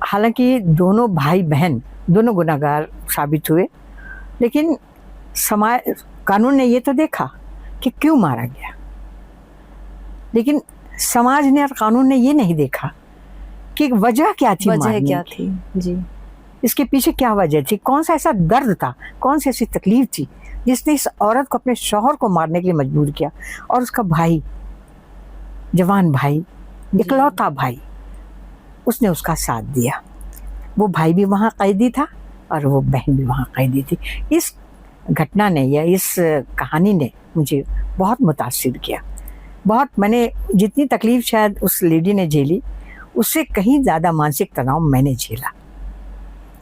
S1: हालांकि दोनों भाई बहन दोनों गुनहगार साबित हुए, लेकिन समाज कानून ने ये तो देखा कि क्यों मारा गया, लेकिन समाज ने और कानून ने ये नहीं देखा कि वजह क्या थी,
S2: वजह क्या थी। जी।
S1: इसके पीछे क्या वजह थी, कौन सा ऐसा दर्द था, कौन सी ऐसी तकलीफ थी जिसने इस औरत को अपने शौहर को मारने के लिए मजबूर किया। और उसका भाई, जवान भाई, इकलौता भाई, उसने उसका साथ दिया। वो भाई भी वहाँ कैदी था और वो बहन भी वहाँ कैदी थी। इस घटना ने या इस कहानी ने मुझे बहुत मुतासिर किया। बहुत, मैंने जितनी तकलीफ शायद उस लेडी ने झेली उससे कहीं ज़्यादा मानसिक तनाव मैंने झेला।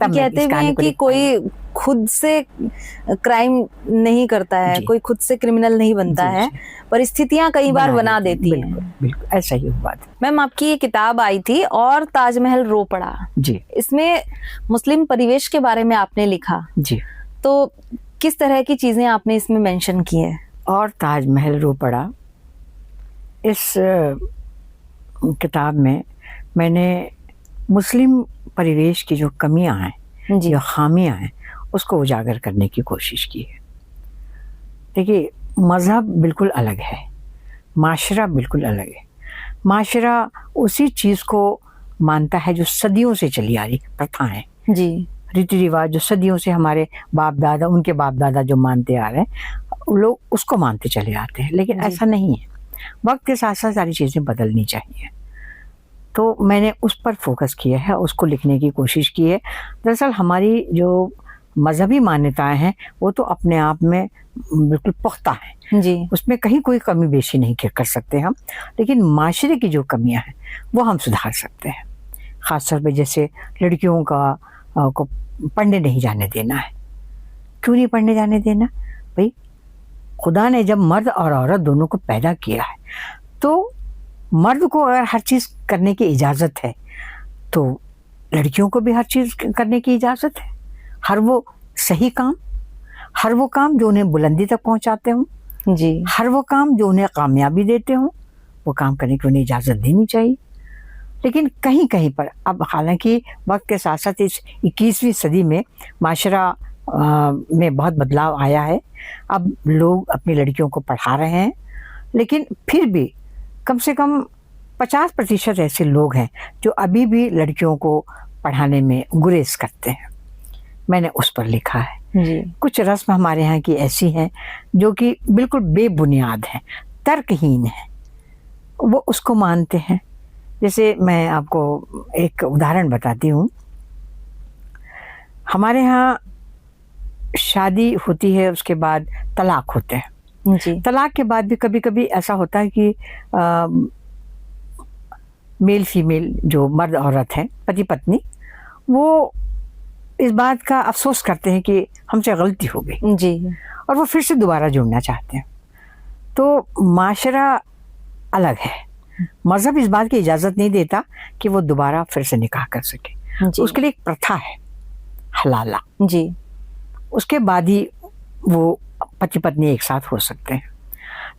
S2: कहते भी हैं कि कोई खुद से क्राइम नहीं करता है, कोई खुद से क्रिमिनल नहीं बनता है, परिस्थितियां कई बार बना देती हैं।
S1: बिल्कुल ऐसा ही हुआ था।
S2: मैम, आपकी ये किताब आई थी और ताजमहल रो पड़ा
S1: जी,
S2: इसमें मुस्लिम परिवेश के बारे में आपने लिखा
S1: जी।
S2: तो किस तरह की चीजें आपने इसमें मेंशन की है?
S1: और ताजमहल रो पड़ा इस किताब में मैंने मुस्लिम परिवेश की जो कमियां हैं, जो खामियां हैं, उसको उजागर करने की कोशिश की है। देखिए, मज़हब बिल्कुल अलग है, माशरा बिल्कुल अलग है। माशरा उसी चीज़ को मानता है जो सदियों से चली आ रही प्रथाएं,
S2: जी,
S1: रीति रिवाज जो सदियों से हमारे बाप दादा, उनके बाप दादा जो मानते आ रहे हैं, लोग उसको मानते चले आते हैं। लेकिन ऐसा नहीं है, वक्त के साथ साथ सारी चीज़ें बदलनी चाहिए। तो मैंने उस पर फोकस किया है, उसको लिखने की कोशिश की है। दरअसल हमारी जो मजहबी मान्यताएं हैं वो तो अपने आप में बिल्कुल पुख्ता हैं,
S2: जी,
S1: उसमें कहीं कोई कमी बेशी नहीं कर सकते हम। लेकिन माशरे की जो कमियां हैं वो हम सुधार सकते हैं। ख़ासतौर पर जैसे लड़कियों को पढ़ने नहीं जाने देना है। क्यों नहीं पढ़ने जाने देना? भाई, खुदा ने जब मर्द और औरत दोनों को पैदा किया है तो मर्द को अगर हर चीज़ करने की इजाज़त है तो लड़कियों को भी हर चीज़ करने की इजाज़त है। हर वो सही काम, हर वो काम जो उन्हें बुलंदी तक पहुंचाते हों,
S2: जी,
S1: हर वो काम जो उन्हें कामयाबी देते हों, वो काम करने की उन्हें इजाज़त देनी चाहिए। लेकिन कहीं कहीं पर अब हालांकि वक्त के साथ साथ इस 21वीं सदी में माशरा में बहुत बदलाव आया है। अब लोग अपनी लड़कियों को पढ़ा रहे हैं, लेकिन फिर भी कम से कम 50% ऐसे लोग हैं जो अभी भी लड़कियों को पढ़ाने में गुरेज करते हैं। मैंने उस पर लिखा है।
S2: जी,
S1: कुछ रस्म हमारे यहाँ की ऐसी हैं जो कि बिल्कुल बेबुनियाद हैं, तर्कहीन हैं, वो उसको मानते हैं। जैसे मैं आपको एक उदाहरण बताती हूँ। हमारे यहाँ शादी होती है, उसके बाद तलाक होते हैं।
S2: जी,
S1: तलाक के बाद भी कभी कभी ऐसा होता है कि मेल फीमेल जो मर्द औरत हैं, पति पत्नी, वो इस बात का अफसोस करते हैं कि हमसे गलती हो गई
S2: जी,
S1: और वो फिर से दोबारा जुड़ना चाहते हैं। तो माशरा अलग है, मज़हब इस बात की इजाज़त नहीं देता कि वो दोबारा फिर से निकाह कर सके। उसके लिए एक प्रथा है, हलाला।
S2: जी,
S1: उसके बाद ही वो पति पत्नी एक साथ हो सकते हैं।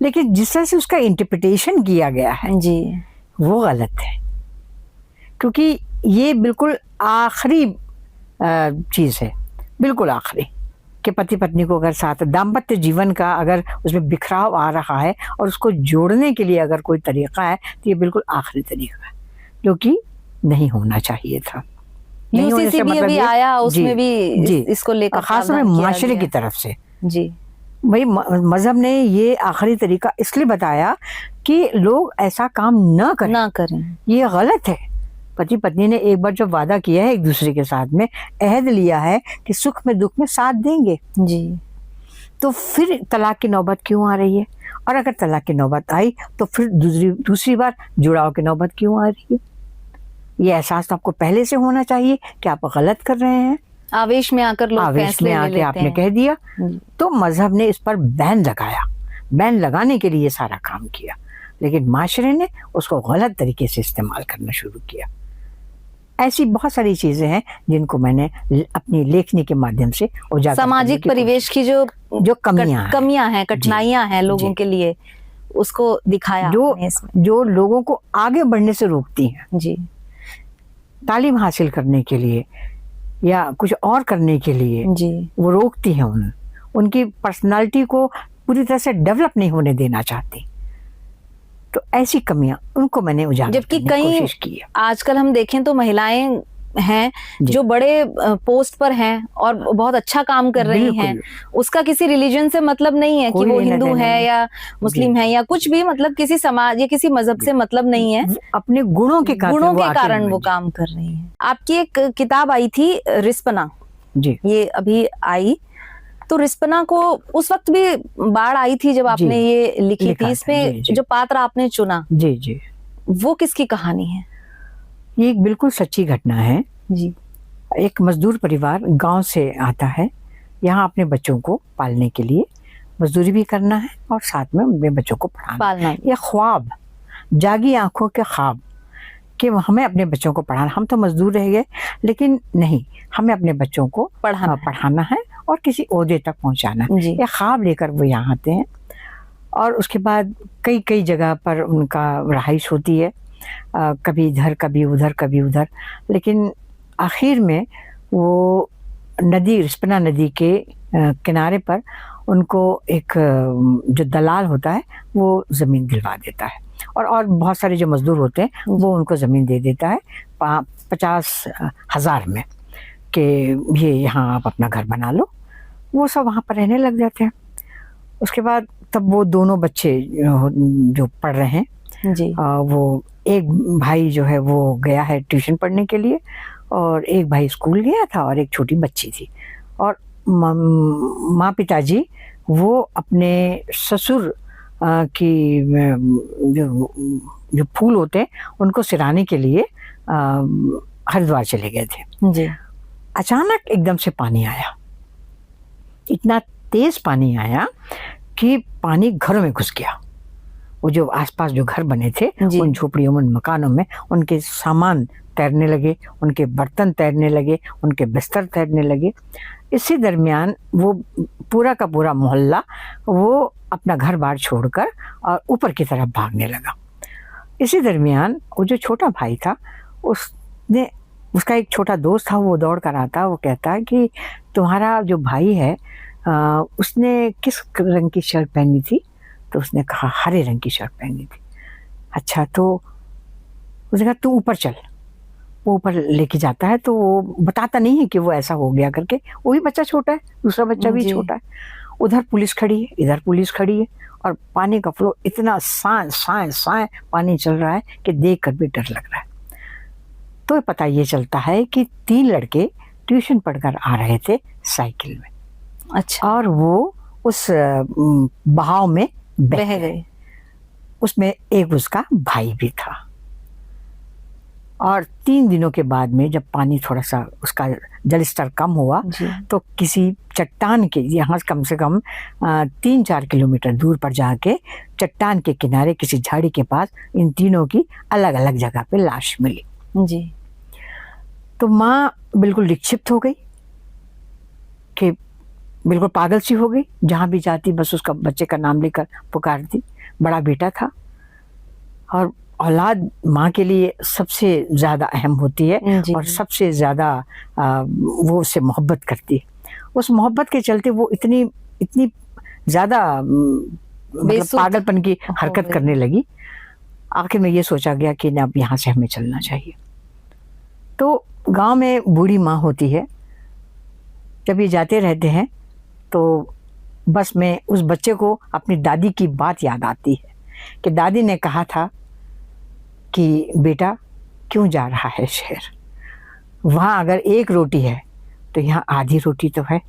S1: लेकिन जिस तरह से उसका इंटरप्रिटेशन किया गया है
S2: जी,
S1: वो गलत है, क्योंकि ये बिल्कुल आखिरी चीज़ है, बिल्कुल आखिरी कि पति पत्नी को अगर साथ दाम्पत्य जीवन का अगर उसमें बिखराव आ रहा है और उसको जोड़ने के लिए अगर कोई तरीका है तो ये बिल्कुल आखिरी तरीका है, जो कि नहीं होना चाहिए था। नहीं होने
S2: यूसीसी
S1: से
S2: भी
S1: मतलब
S2: अभी
S1: ये-
S2: आया, उसमें
S1: जी,
S2: भी
S1: जी,
S2: इसको लेकर
S1: खास तौर
S2: प्रावधान
S1: में
S2: किया
S1: माशरे
S2: गया
S1: की
S2: है।
S1: तरफ से
S2: जी
S1: भाई मजहब ने ये आखिरी तरीका इसलिए बताया कि लोग ऐसा काम न करें,
S2: ना करें।
S1: ये गलत है। पति पत्नी ने एक बार जब वादा किया है एक दूसरे के साथ में, अहद लिया है कि सुख में दुख में साथ देंगे,
S2: जी
S1: तो फिर तलाक की नौबत क्यों आ रही है? और अगर तलाक की नौबत आई तो फिर दूसरी बार जुड़ाव की नौबत क्यों आ रही है? ये एहसास तो आपको पहले से होना चाहिए कि आप गलत कर रहे हैं।
S2: आवेश में आकर लोग
S1: आवेश
S2: फैसले
S1: में
S2: ले
S1: आके
S2: लेते
S1: आपने
S2: हैं।
S1: कह दिया,
S2: जी।
S1: तो मजहब ने इस पर बैन लगाया। बैन लगाने के लिए ये सारा काम किया, लेकिन माशरे ने उसको गलत तरीके से इस्तेमाल करना शुरू किया। ऐसी बहुत सारी चीजें हैं जिनको मैंने अपनी लेखनी के माध्यम से उजागर करने
S2: सामाजिक
S1: की
S2: परिवेश की जो
S1: कमियां हैं,
S2: कठिनाइयां हैं लोगों
S1: जी।
S2: के लिए, उसको दिखाया
S1: जो
S2: आपने इसमें।
S1: जो लोगों को आगे बढ़ने से रोकती हैं,
S2: जी
S1: तालीम हासिल करने के लिए या कुछ और करने के लिए
S2: जी
S1: वो रोकती हैं, उनकी पर्सनालिटी को पूरी तरह से डेवलप नहीं होने देना चाहती। तो ऐसी कमियां उनको मैंने उजागर
S2: जबकि
S1: करने की
S2: कई
S1: कोशिश की है।
S2: आजकल हम देखें तो महिलाएं हैं
S1: जी।
S2: जो बड़े पोस्ट पर हैं और बहुत अच्छा काम कर रही हैं,
S1: बिल्कुल।
S2: उसका किसी रिलीजन से मतलब नहीं है कि
S1: कोई
S2: वो
S1: लेना
S2: हिंदू
S1: देना
S2: है
S1: नहीं।
S2: या मुस्लिम
S1: जी।
S2: है या कुछ भी, मतलब किसी समाज या किसी मजहब से मतलब नहीं है,
S1: वो अपने गुणों के
S2: कारण वो काम कर रही हैं। आपकी एक किताब आई थी रिस्पना,
S1: जी
S2: ये अभी आई, तो रिस्पना को उस वक्त भी बाढ़ आई थी जब आपने
S1: जी,
S2: ये लिखी
S1: लिखा
S2: थी।
S1: था,
S2: इसमें
S1: जी, जी।
S2: जो पात्र आपने चुना
S1: जी जी
S2: वो किसकी कहानी है?
S1: ये एक बिल्कुल सच्ची घटना है।
S2: जी
S1: एक मजदूर परिवार गांव से आता है यहाँ अपने बच्चों को पालने के लिए, मजदूरी भी करना है और साथ में अपने बच्चों को पढ़ाना।
S2: पालना।
S1: ये ख्वाब, जागी आंखों के ख्वाब कि हमें अपने बच्चों को पढ़ाना। हम तो मजदूर रह गए, लेकिन नहीं, हमें अपने बच्चों को पढ़ाना है और किसी ओहदे तक पहुंचाना है।
S2: जी।
S1: ये ख्वाब लेकर वो यहाँ आते हैं और उसके बाद कई कई जगह पर उनका रहाइश होती है, कभी इधर कभी उधर कभी उधर, लेकिन आखिर में वो नदी, रिस्पना नदी के किनारे पर उनको एक जो दलाल होता है वो ज़मीन दिलवा देता है और बहुत सारे जो मजदूर होते हैं वो उनको ज़मीन दे देता है 50,000 में कि ये यहाँ आप अपना घर बना लो। वो सब वहाँ पर रहने लग जाते हैं। उसके बाद तब वो दोनों बच्चे जो पढ़ रहे हैं,
S2: जी
S1: वो एक भाई जो है वो गया है ट्यूशन पढ़ने के लिए और एक भाई स्कूल गया था और एक छोटी बच्ची थी। और माँ पिताजी वो अपने ससुर की जो फूल होते हैं उनको सिराने के लिए हरिद्वार चले गए थे।
S2: जी
S1: अचानक एकदम से पानी आया, इतना तेज पानी आया कि पानी घरों में घुस गया। वो जो आसपास जो घर बने थे उन झोपड़ियों में, उन मकानों में उनके सामान तैरने लगे, उनके बर्तन तैरने लगे, उनके बिस्तर तैरने लगे। इसी दरमियान वो पूरा का पूरा मोहल्ला वो अपना घर बार छोड़कर और ऊपर की तरफ भागने लगा। इसी दरमियान वो जो छोटा भाई था उसका एक छोटा दोस्त था, वो दौड़ कर आता, वो कहता है कि तुम्हारा जो भाई है उसने किस रंग की शर्ट पहनी थी? तो उसने कहा हरे रंग की शर्ट पहनी थी। अच्छा, तो उसने कहा तू ऊपर चल। वो ऊपर लेके जाता है तो वो बताता नहीं है कि वो ऐसा हो गया करके। वो भी बच्चा छोटा है, दूसरा बच्चा भी छोटा है। उधर पुलिस खड़ी है, इधर पुलिस खड़ी है और पानी का फ्लो इतना साए पानी चल रहा है कि देख कर भी डर लग रहा है। तो पता ये चलता है कि 3 लड़के ट्यूशन पढ़कर आ रहे थे साइकिल में।
S2: अच्छा।
S1: और वो उस बहाव में बह गए। उसमें एक उसका भाई भी था। और 3 दिनों के बाद में जब पानी थोड़ा सा उसका जल स्तर कम हुआ तो किसी चट्टान के, यहाँ कम से कम 3-4 किलोमीटर दूर पर जाके चट्टान के किनारे किसी झाड़ी के पास इन तीनों की अलग अलग जगह पे लाश मिली।
S2: जी।
S1: तो माँ बिल्कुल विक्षिप्त हो गई कि बिल्कुल पागल सी हो गई, जहाँ भी जाती बस उसका बच्चे का नाम लेकर पुकारती। बड़ा बेटा था और औलाद माँ के लिए सबसे ज़्यादा अहम होती है और सबसे ज़्यादा वो उससे मोहब्बत करती है। उस मोहब्बत के चलते वो इतनी इतनी ज़्यादा मतलब
S2: बेसुध
S1: पागलपन की
S2: हो
S1: हरकत
S2: गई।
S1: करने लगी। आखिर में ये सोचा गया कि ना अब यहाँ से हमें चलना चाहिए। तो गांव में बूढ़ी माँ होती है, जब ये जाते रहते हैं तो बस में उस बच्चे को अपनी दादी की बात याद आती है कि दादी ने कहा था कि बेटा क्यों जा रहा है शहर, वहाँ अगर एक रोटी है तो यहाँ आधी रोटी तो है,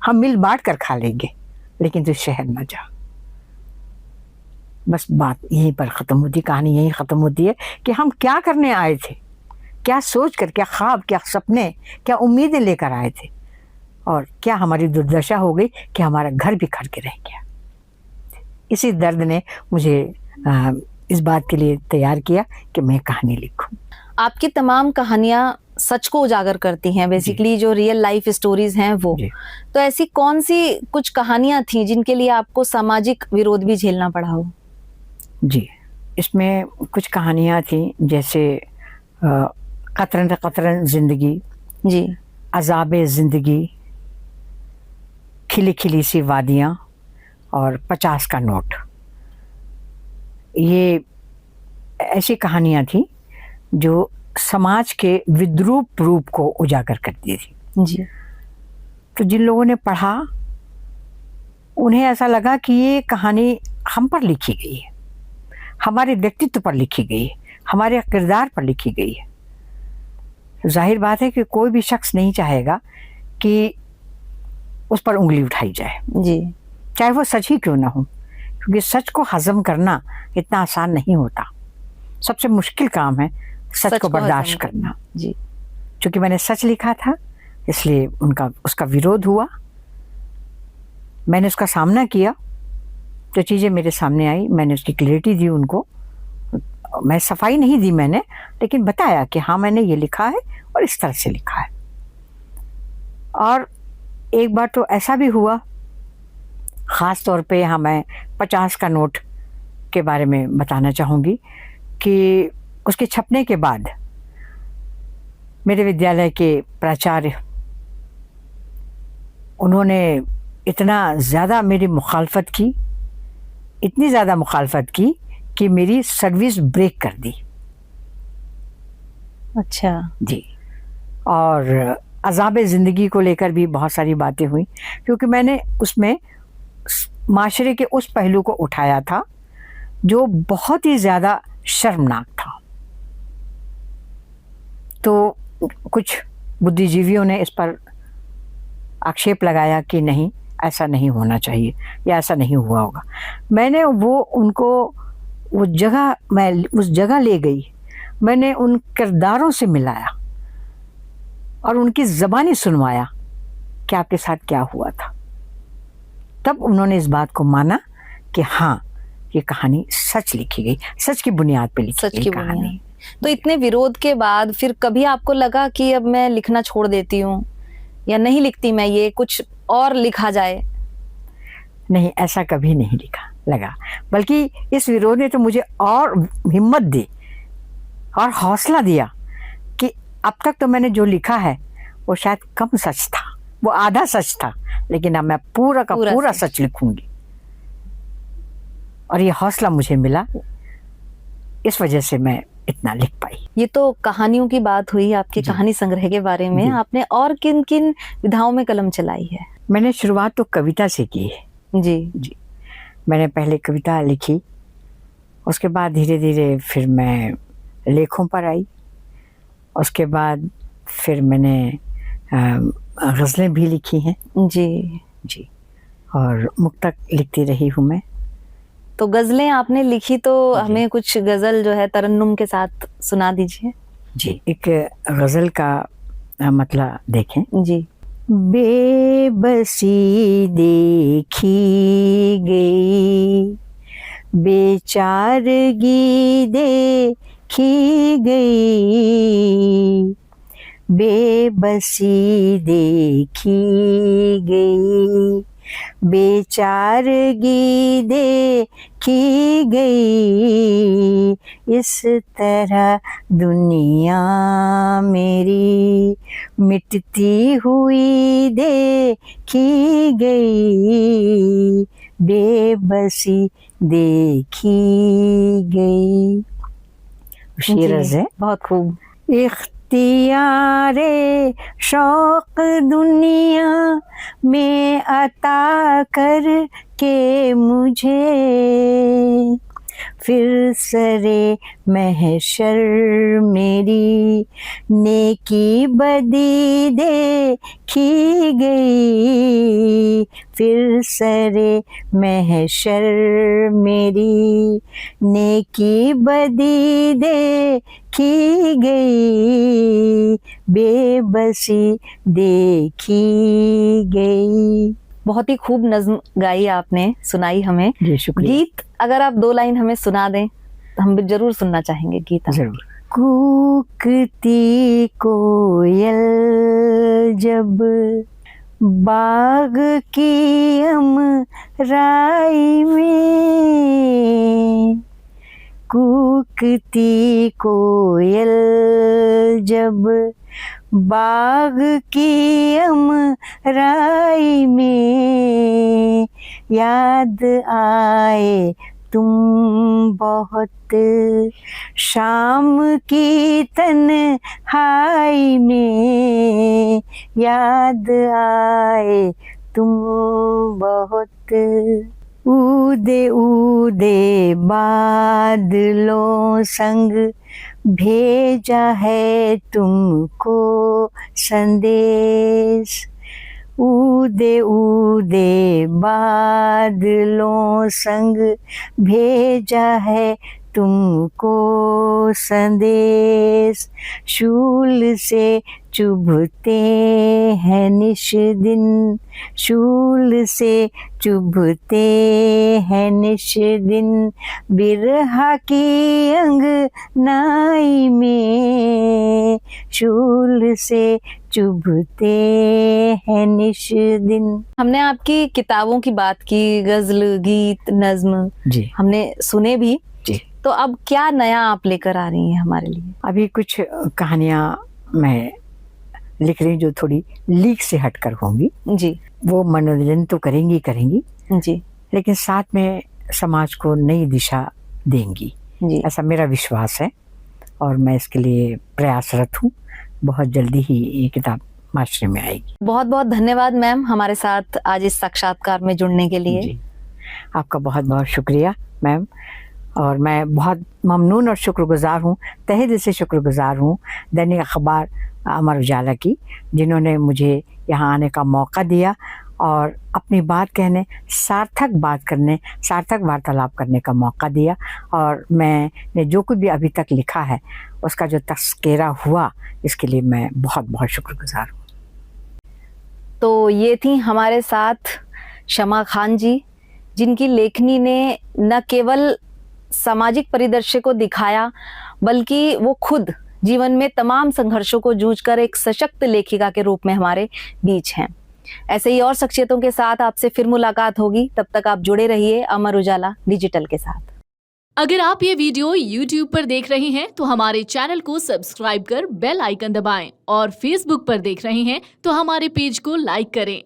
S1: हम मिल बांट कर खा लेंगे, लेकिन तू शहर न जा। बस बात यहीं पर ख़त्म होती, कहानी यहीं ख़त्म होती है कि हम क्या करने आए थे, क्या सोच कर, क्या ख्वाब, क्या सपने, क्या उम्मीदें लेकर आए थे, और क्या हमारी दुर्दशा हो गई कि हमारा घर भी खड़ के रह गया। इसी दर्द ने मुझे इस बात के लिए तैयार किया कि मैं कहानी लिखूं।
S2: आपकी तमाम कहानियां सच को उजागर करती हैं, बेसिकली जो रियल लाइफ स्टोरीज हैं वो।
S1: जी।
S2: तो ऐसी कौन सी कुछ कहानियां थी जिनके लिए आपको सामाजिक विरोध भी झेलना पड़ा हो?
S1: जी, इसमें कुछ कहानियाँ थी, जैसे कतरन कतरन ज़िंदगी,
S2: जी।
S1: अज़ाबे ज़िंदगी, खिली खिली सी वादियाँ और 50 का नोट। ये ऐसी कहानियाँ थी जो समाज के विद्रूप रूप को उजागर करती थी।
S2: जी।
S1: तो जिन लोगों ने पढ़ा उन्हें ऐसा लगा कि ये कहानी हम पर लिखी गई है, हमारे व्यक्तित्व पर लिखी गई है, हमारे किरदार पर लिखी गई है। जाहिर बात है कि कोई भी शख्स नहीं चाहेगा कि उस पर उंगली उठाई जाए,
S2: जी।
S1: चाहे वो सच ही क्यों ना हो, क्योंकि सच को हजम करना इतना आसान नहीं होता। सबसे मुश्किल काम है सच को बर्दाश्त
S2: हजम
S1: करना।
S2: जी।
S1: क्योंकि मैंने सच लिखा था इसलिए उसका विरोध हुआ, मैंने उसका सामना किया, जो चीज़ें मेरे सामने आई मैंने उसकी क्लैरिटी दी उनको। मैं सफाई नहीं दी मैंने, लेकिन बताया कि हाँ मैंने ये लिखा है और इस तरह से लिखा है। और एक बार तो ऐसा भी हुआ, ख़ास तौर पे यहाँ मैं 50 का नोट के बारे में बताना चाहूँगी कि उसके छपने के बाद मेरे विद्यालय के प्राचार्य, उन्होंने इतना ज़्यादा मेरी मुखालफत की, इतनी ज़्यादा मुखालफत की कि मेरी सर्विस ब्रेक कर दी।
S2: अच्छा।
S1: जी। और अज़ाबे ज़िंदगी को लेकर भी बहुत सारी बातें हुई, क्योंकि मैंने उसमें माशरे के उस पहलू को उठाया था जो बहुत ही ज़्यादा शर्मनाक था। तो कुछ बुद्धिजीवियों ने इस पर आक्षेप लगाया कि नहीं ऐसा नहीं होना चाहिए या ऐसा नहीं हुआ होगा। मैंने मैं उस जगह ले गई, मैंने उन किरदारों से मिलाया और उनकी ज़बानी सुनवाया कि आपके साथ क्या हुआ था। तब उन्होंने इस बात को माना कि हाँ ये कहानी सच लिखी गई, सच की बुनियाद पे लिखी
S2: सच
S1: गई
S2: की
S1: कहानी।
S2: बुनियाद। तो इतने विरोध के बाद फिर कभी आपको लगा कि अब मैं लिखना छोड़ देती हूँ या नहीं लिखती मैं, ये कुछ और लिखा जाए?
S1: नहीं, ऐसा कभी नहीं लगा, बल्कि इस विरोध ने तो मुझे और हिम्मत दी और हौसला दिया कि अब तक तो मैंने जो लिखा है वो शायद कम सच था, वो आधा सच था, लेकिन अब मैं पूरा का पूरा सच लिखूंगी। और ये हौसला मुझे मिला, इस वजह से मैं इतना लिख पाई।
S2: ये तो कहानियों की बात हुई, आपके कहानी संग्रह के बारे में। आपने और किन किन विधाओं में कलम चलाई है?
S1: मैंने शुरुआत तो कविता से की है। जी, मैंने पहले कविता लिखी, उसके बाद धीरे धीरे फिर मैं लेखों पर आई, उसके बाद फिर मैंने गज़लें भी लिखी हैं। जी, और मुक्तक लिखती रही हूँ मैं।
S2: तो गज़लें आपने लिखी, तो हमें कुछ गज़ल जो है तरन्नुम के साथ सुना दीजिए।
S1: जी, एक गज़ल का मतलब देखें।
S2: जी।
S1: बेबसी देखी गई, बेचारगी देखी गई, बेबसी देखी गई, बेचारगी देखी गई, इस तरह दुनिया मेरी मिटती हुई देखी गई, बेबसी देखी गई। शेरज है।
S2: बहुत खूब।
S1: इख्तियारे शौक दुनिया में अता कर के मुझे, फिर सरे महशर मेरी नेकी बदी देखी गई, फिर सरे महशर मेरी नेकी बदी देखी गई, बेबसी देखी गई।
S2: बहुत ही खूब नज्म गाई आपने, सुनाई हमें।
S1: जी शुक्रिया।
S2: गीत अगर आप 2 लाइन हमें सुना दें तो हम भी जरूर सुनना चाहेंगे गीत।
S1: जरूर। कूकती कोयल जब बाग की अमराई में, कूकती कोयल जब बाग की अमराई में, याद आए तुम बहुत शाम की तन्हाई में, याद आए तुम बहुत। ऊदे ऊदे बादलों संग भेजा है तुमको संदेश, ऊदे ऊदे बादलों संग भेजा है तुमको संदेश, शूल से चुभते हैं निश दिन, शूल से चुभते हैं निश दिन, बिरहा की अंगनाई में, शूल से चुभते हैं निश दिन।
S2: हमने आपकी किताबों की बात की, गजल, गीत, नज्म
S1: जी
S2: हमने सुने भी।
S1: जी।
S2: तो अब क्या नया आप लेकर आ रही हैं हमारे लिए?
S1: अभी कुछ कहानियाँ मैं लिख रही जो थोड़ी लीक से हटकर होंगी।
S2: जी
S1: वो मनोरंजन तो करेंगी
S2: जी
S1: लेकिन साथ में समाज को नई दिशा देंगी,
S2: जी।
S1: ऐसा मेरा विश्वास है और मैं इसके लिए प्रयासरत हूँ। बहुत जल्दी ही ये किताब माशरे में आएगी।
S2: बहुत बहुत धन्यवाद मैम हमारे साथ आज इस साक्षात्कार में जुड़ने के लिए।
S1: जी आपका बहुत बहुत शुक्रिया मैम, और मैं बहुत ममनून और शुक्रगुजार हूँ, तहे दिल से शुक्रगुजार हूँ दैनिक अखबार अमर उजाला की, जिन्होंने मुझे यहाँ आने का मौका दिया और अपनी बात कहने, सार्थक बात करने, सार्थक वार्तालाप करने का मौका दिया। और मैंने जो कुछ भी अभी तक लिखा है उसका जो तस्करा हुआ, इसके लिए मैं बहुत बहुत शुक्रगुजार हूँ।
S2: तो ये थी हमारे साथ शमा खान जी, जिनकी लेखनी ने न केवल सामाजिक परिदृश्य को दिखाया बल्कि वो खुद जीवन में तमाम संघर्षों को जूझकर एक सशक्त लेखिका के रूप में हमारे बीच हैं। ऐसे ही और शख्सियतों के साथ आपसे फिर मुलाकात होगी, तब तक आप जुड़े रहिए अमर उजाला डिजिटल के साथ।
S3: अगर आप ये वीडियो YouTube पर देख रहे हैं तो हमारे चैनल को सब्सक्राइब कर बेल आइकन दबाएं, और Facebook पर देख रहे हैं तो हमारे पेज को लाइक करें।